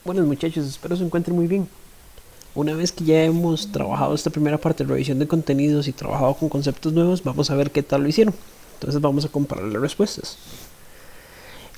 Buenos muchachos, espero se encuentren muy bien. Una vez que ya hemos trabajado esta primera parte de revisión de contenidos y trabajado con conceptos nuevos, vamos a ver qué tal lo hicieron. Entonces vamos a comparar las respuestas.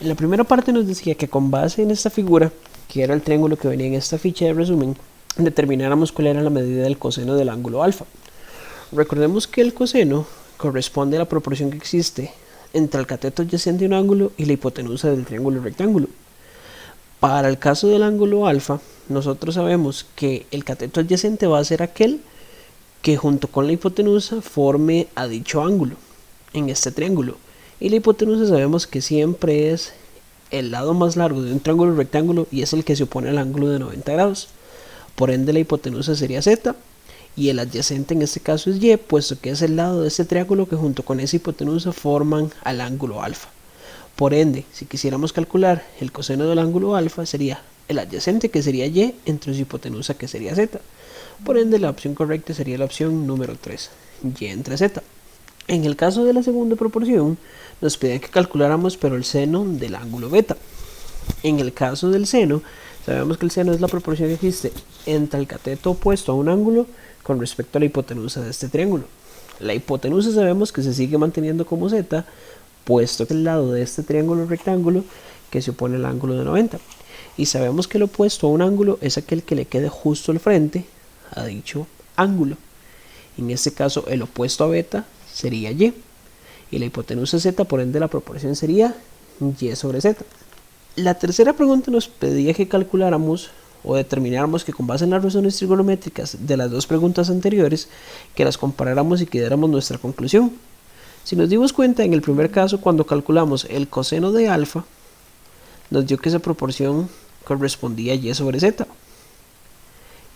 En la primera parte nos decía que con base en esta figura, que era el triángulo que venía en esta ficha de resumen, determináramos cuál era la medida del coseno del ángulo alfa. Recordemos que el coseno corresponde a la proporción que existe entre el cateto adyacente de un ángulo y la hipotenusa del triángulo rectángulo. Para el caso del ángulo alfa, nosotros sabemos que el cateto adyacente va a ser aquel que junto con la hipotenusa forme a dicho ángulo en este triángulo. Y la hipotenusa sabemos que siempre es el lado más largo de un triángulo rectángulo y es el que se opone al ángulo de 90 grados. Por ende la hipotenusa sería z y el adyacente en este caso es y, puesto que es el lado de este triángulo que junto con esa hipotenusa forman al ángulo alfa. Por ende, si quisiéramos calcular el coseno del ángulo alfa, sería el adyacente, que sería y, entre su hipotenusa, que sería z. Por ende, la opción correcta sería la opción número 3, y entre z. En el caso de la segunda proporción, nos pedían que calculáramos pero el seno del ángulo beta. En el caso del seno, sabemos que el seno es la proporción que existe entre el cateto opuesto a un ángulo con respecto a la hipotenusa de este triángulo. La hipotenusa sabemos que se sigue manteniendo como z, puesto que el lado de este triángulo rectángulo que se opone al ángulo de 90. Y sabemos que el opuesto a un ángulo es aquel que le quede justo al frente a dicho ángulo. En este caso, el opuesto a beta sería y. Y la hipotenusa z, por ende, la proporción sería y sobre z. La tercera pregunta nos pedía que calculáramos o determináramos que con base en las razones trigonométricas de las dos preguntas anteriores, que las comparáramos y que diéramos nuestra conclusión. Si nos dimos cuenta, en el primer caso, cuando calculamos el coseno de alfa, nos dio que esa proporción correspondía a y sobre z.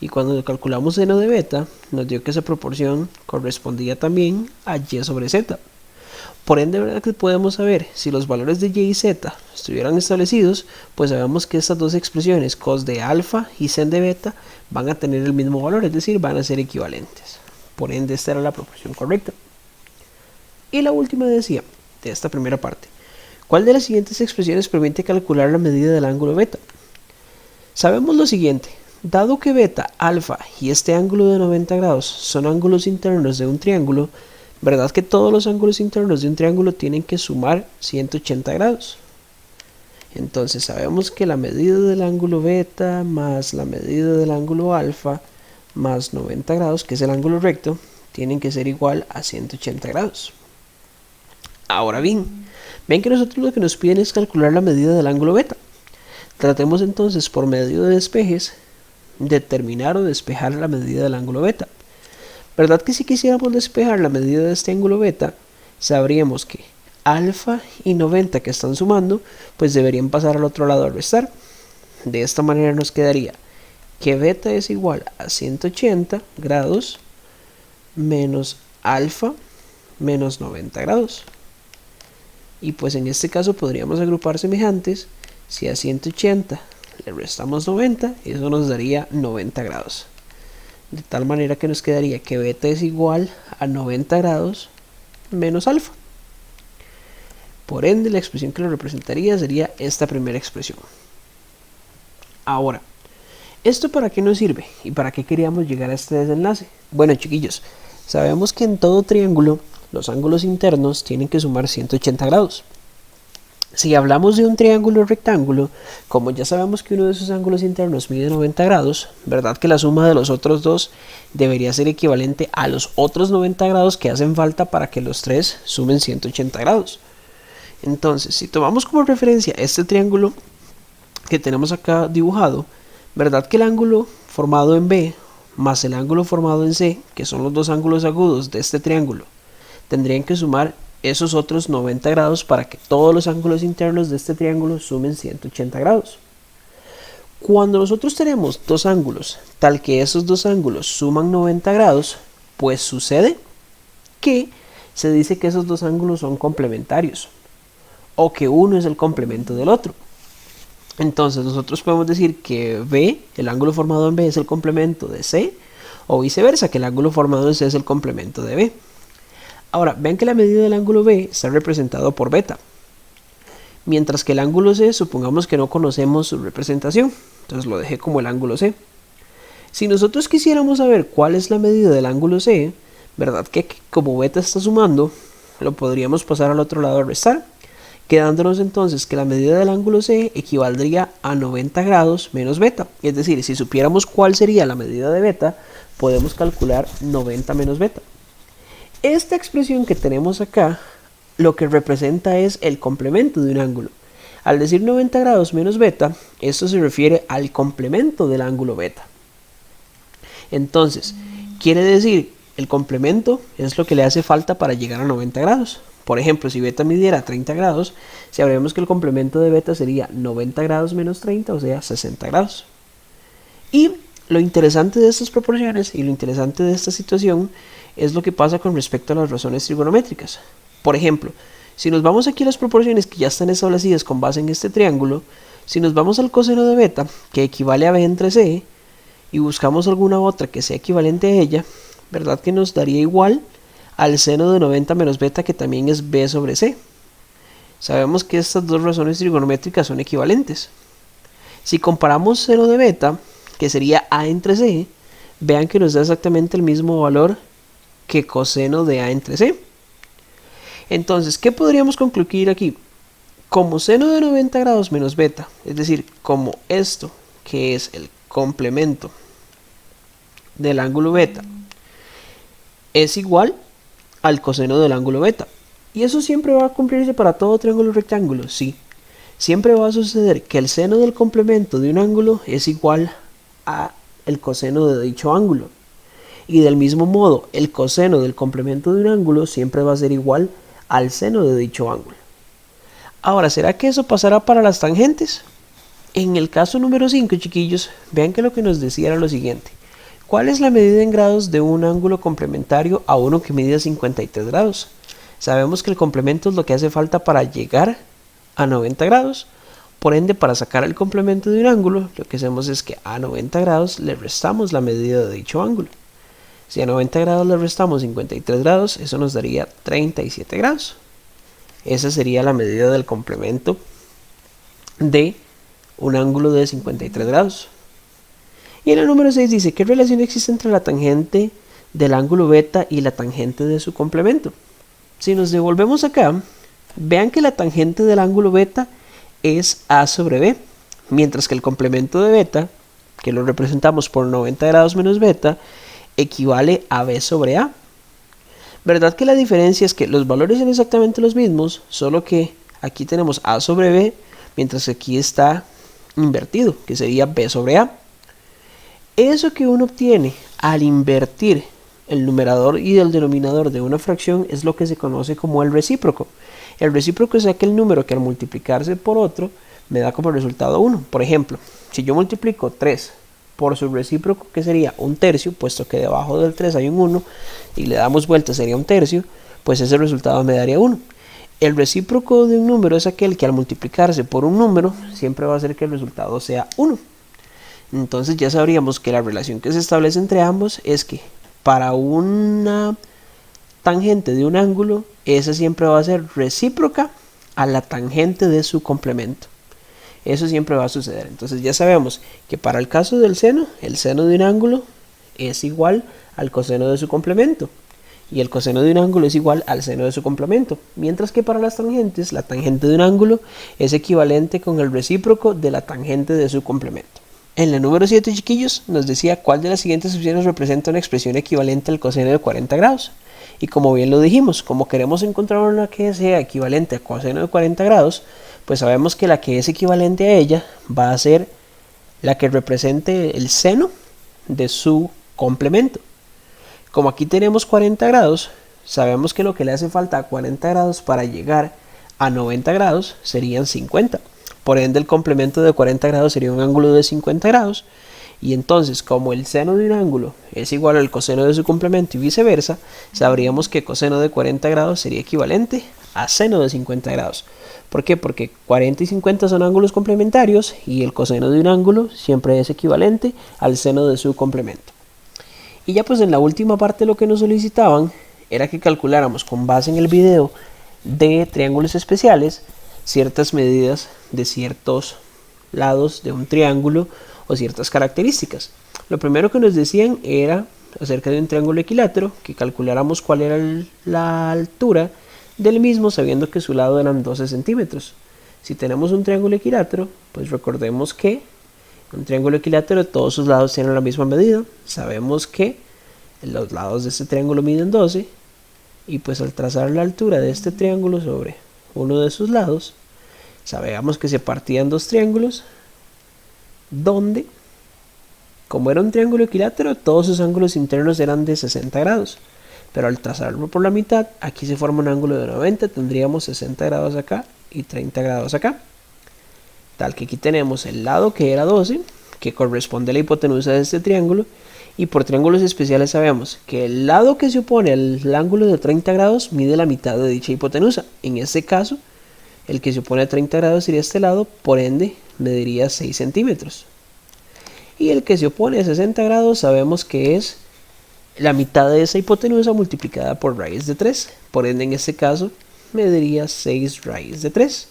Y cuando calculamos seno de beta, nos dio que esa proporción correspondía también a y sobre z. Por ende, ¿verdad que podemos saber si los valores de y y z estuvieran establecidos? Pues sabemos que estas dos expresiones, cos de alfa y sen de beta, van a tener el mismo valor, es decir, van a ser equivalentes. Por ende, esta era la proporción correcta. Y la última decía, de esta primera parte, ¿cuál de las siguientes expresiones permite calcular la medida del ángulo beta? Sabemos lo siguiente, dado que beta, alfa y este ángulo de 90 grados son ángulos internos de un triángulo, ¿verdad que todos los ángulos internos de un triángulo tienen que sumar 180 grados? Entonces sabemos que la medida del ángulo beta más la medida del ángulo alfa más 90 grados, que es el ángulo recto, tienen que ser igual a 180 grados. Ahora bien, ven que nosotros lo que nos piden es calcular la medida del ángulo beta. Tratemos entonces por medio de despejes determinar o despejar la medida del ángulo beta. ¿Verdad que si quisiéramos despejar la medida de este ángulo beta, sabríamos que alfa y 90 que están sumando, pues deberían pasar al otro lado a restar? De esta manera nos quedaría que beta es igual a 180 grados menos alfa menos 90 grados. Y pues en este caso podríamos agrupar semejantes. Si a 180 le restamos 90, eso nos daría 90 grados. De tal manera que nos quedaría que beta es igual a 90 grados menos alfa. Por ende, la expresión que lo representaría sería esta primera expresión. Ahora, ¿esto para qué nos sirve? ¿Y para qué queríamos llegar a este desenlace? Bueno, chiquillos, sabemos que en todo triángulo los ángulos internos tienen que sumar 180 grados. Si hablamos de un triángulo rectángulo, como ya sabemos que uno de esos ángulos internos mide 90 grados, ¿verdad que la suma de los otros dos debería ser equivalente a los otros 90 grados que hacen falta para que los tres sumen 180 grados? Entonces, si tomamos como referencia este triángulo que tenemos acá dibujado, ¿verdad que el ángulo formado en B más el ángulo formado en C, que son los dos ángulos agudos de este triángulo, tendrían que sumar esos otros 90 grados para que todos los ángulos internos de este triángulo sumen 180 grados? Cuando nosotros tenemos dos ángulos, tal que esos dos ángulos suman 90 grados, pues sucede que se dice que esos dos ángulos son complementarios, o que uno es el complemento del otro. Entonces nosotros podemos decir que B, el ángulo formado en B, es el complemento de C, o viceversa, que el ángulo formado en C es el complemento de B. Ahora, ven que la medida del ángulo B está representado por beta, mientras que el ángulo C, supongamos que no conocemos su representación, Entonces lo dejé como el ángulo C. Si nosotros quisiéramos saber cuál es la medida del ángulo C, ¿verdad? Que como beta está sumando, lo podríamos pasar al otro lado a restar, quedándonos entonces que la medida del ángulo C equivaldría a 90 grados menos beta. Es decir, si supiéramos cuál sería la medida de beta, podemos calcular 90 menos beta. Esta expresión que tenemos acá, lo que representa es el complemento de un ángulo. Al decir 90 grados menos beta, esto se refiere al complemento del ángulo beta. Entonces, quiere decir, el complemento es lo que le hace falta para llegar a 90 grados. Por ejemplo, si beta midiera 30 grados, sabremos que el complemento de beta sería 90 grados menos 30, o sea, 60 grados. Y lo interesante de estas proporciones y lo interesante de esta situación es lo que pasa con respecto a las razones trigonométricas. Por ejemplo, si nos vamos aquí a las proporciones que ya están establecidas con base en este triángulo, si nos vamos al coseno de beta, que equivale a b entre c, y buscamos alguna otra que sea equivalente a ella, ¿verdad? Que nos daría igual al seno de 90 menos beta, que también es b sobre c. Sabemos que estas dos razones trigonométricas son equivalentes. Si comparamos seno de beta, que sería a entre c, vean que nos da exactamente el mismo valor que coseno de a entre c. Entonces, ¿qué podríamos concluir aquí? Como seno de 90 grados menos beta, es decir, como esto, que es el complemento del ángulo beta, es igual al coseno del ángulo beta. ¿Y eso siempre va a cumplirse para todo triángulo rectángulo? Sí. Siempre va a suceder que el seno del complemento de un ángulo es igual a el coseno de dicho ángulo. Y del mismo modo, el coseno del complemento de un ángulo siempre va a ser igual al seno de dicho ángulo. Ahora, ¿será que eso pasará para las tangentes? En el caso número 5, chiquillos, vean que lo que nos decía era lo siguiente. ¿Cuál es la medida en grados de un ángulo complementario a uno que mide 53 grados? Sabemos que el complemento es lo que hace falta para llegar a 90 grados. Por ende, para sacar el complemento de un ángulo, lo que hacemos es que a 90 grados le restamos la medida de dicho ángulo. Si a 90 grados le restamos 53 grados, eso nos daría 37 grados. Esa sería la medida del complemento de un ángulo de 53 grados. Y en el número 6 dice, ¿qué relación existe entre la tangente del ángulo beta y la tangente de su complemento? Si nos devolvemos acá, vean que la tangente del ángulo beta es a sobre b, mientras que el complemento de beta, que lo representamos por 90 grados menos beta, equivale a b sobre a. ¿Verdad que la diferencia es que los valores son exactamente los mismos, solo que aquí tenemos a sobre b, mientras que aquí está invertido, que sería b sobre a? Eso que uno obtiene al invertir el numerador y el denominador de una fracción es lo que se conoce como el recíproco. El recíproco es aquel número que al multiplicarse por otro me da como resultado 1. Por ejemplo, si yo multiplico 3 por su recíproco, que sería un tercio, puesto que debajo del 3 hay un 1, y le damos vuelta sería un tercio, pues ese resultado me daría 1. El recíproco de un número es aquel que al multiplicarse por un número siempre va a hacer que el resultado sea 1. Entonces ya sabríamos que la relación que se establece entre ambos es que para una tangente de un ángulo, esa siempre va a ser recíproca a la tangente de su complemento. Eso siempre va a suceder. Entonces ya sabemos que para el caso del seno, el seno de un ángulo es igual al coseno de su complemento. Y el coseno de un ángulo es igual al seno de su complemento. Mientras que para las tangentes, la tangente de un ángulo es equivalente con el recíproco de la tangente de su complemento. En la número 7, chiquillos, nos decía cuál de las siguientes opciones representa una expresión equivalente al coseno de 40 grados. Y como bien lo dijimos, como queremos encontrar una que sea equivalente a coseno de 40 grados, pues sabemos que la que es equivalente a ella va a ser la que represente el seno de su complemento. Como aquí tenemos 40 grados, sabemos que lo que le hace falta a 40 grados para llegar a 90 grados serían 50. Por ende, el complemento de 40 grados sería un ángulo de 50 grados. Y entonces, como el seno de un ángulo es igual al coseno de su complemento y viceversa, sabríamos que coseno de 40 grados sería equivalente a seno de 50 grados. ¿Por qué? Porque 40 y 50 son ángulos complementarios y el coseno de un ángulo siempre es equivalente al seno de su complemento. Y ya pues en la última parte lo que nos solicitaban era que calculáramos con base en el video de triángulos especiales ciertas medidas de ciertos lados de un triángulo o ciertas características. Lo primero que nos decían era acerca de un triángulo equilátero, que calculáramos cuál era la altura del mismo sabiendo que su lado eran 12 centímetros. Si tenemos un triángulo equilátero, pues recordemos que un triángulo equilátero todos sus lados tienen la misma medida. Sabemos que los lados de este triángulo miden 12 y pues al trazar la altura de este triángulo sobre uno de sus lados, sabíamos que se partían dos triángulos donde, como era un triángulo equilátero, todos sus ángulos internos eran de 60 grados. Pero al trazarlo por la mitad, aquí se forma un ángulo de 90, tendríamos 60 grados acá y 30 grados acá. Tal que aquí tenemos el lado que era 12, que corresponde a la hipotenusa de este triángulo, y por triángulos especiales sabemos que el lado que se opone al ángulo de 30 grados mide la mitad de dicha hipotenusa. En este caso, el que se opone a 30 grados sería este lado, por ende mediría 6 centímetros. Y el que se opone a 60 grados sabemos que es la mitad de esa hipotenusa multiplicada por raíz de 3. Por ende, en este caso, mediría 6 raíz de 3.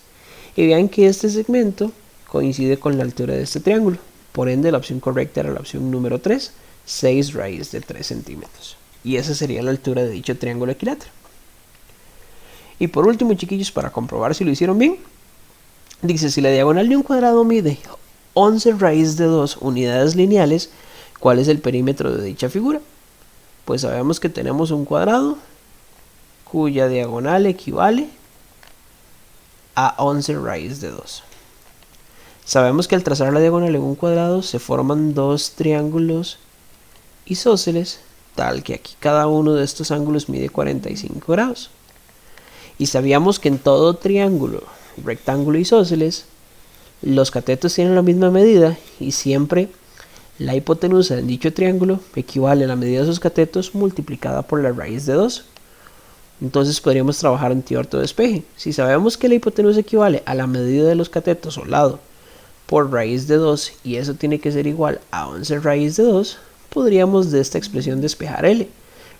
Y vean que este segmento coincide con la altura de este triángulo. Por ende, la opción correcta era la opción número 3, 6 raíz de 3 centímetros. Y esa sería la altura de dicho triángulo equilátero. Y por último, chiquillos, para comprobar si lo hicieron bien, dice, si la diagonal de un cuadrado mide 11 raíz de 2 unidades lineales, ¿cuál es el perímetro de dicha figura? Pues sabemos que tenemos un cuadrado cuya diagonal equivale a 11 raíz de 2. Sabemos que al trazar la diagonal en un cuadrado se forman dos triángulos isósceles, tal que aquí cada uno de estos ángulos mide 45 grados. Y sabíamos que en todo triángulo, rectángulo isósceles, los catetos tienen la misma medida y siempre la hipotenusa en dicho triángulo equivale a la medida de sus catetos multiplicada por la raíz de 2. Entonces podríamos trabajar antiorto de despeje. Si sabemos que la hipotenusa equivale a la medida de los catetos o lado por raíz de 2 y eso tiene que ser igual a 11 raíz de 2, podríamos de esta expresión despejar L.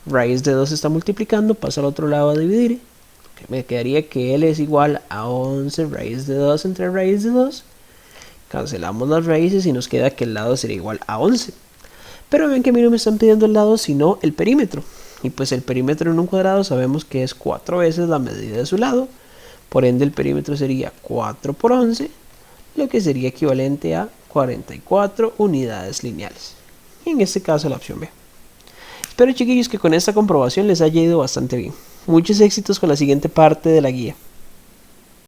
Raíz de 2 está multiplicando, pasa al otro lado a dividir. Me quedaría que L es igual a 11 raíz de 2 entre raíz de 2. Cancelamos las raíces y nos queda que el lado sería igual a 11. Pero ven que a mí no me están pidiendo el lado sino el perímetro. Y pues el perímetro en un cuadrado sabemos que es 4 veces la medida de su lado. Por ende el perímetro sería 4 por 11, lo que sería equivalente a 44 unidades lineales. Y en este caso la opción B. Espero, chiquillos, que con esta comprobación les haya ido bastante bien. Muchos éxitos con la siguiente parte de la guía.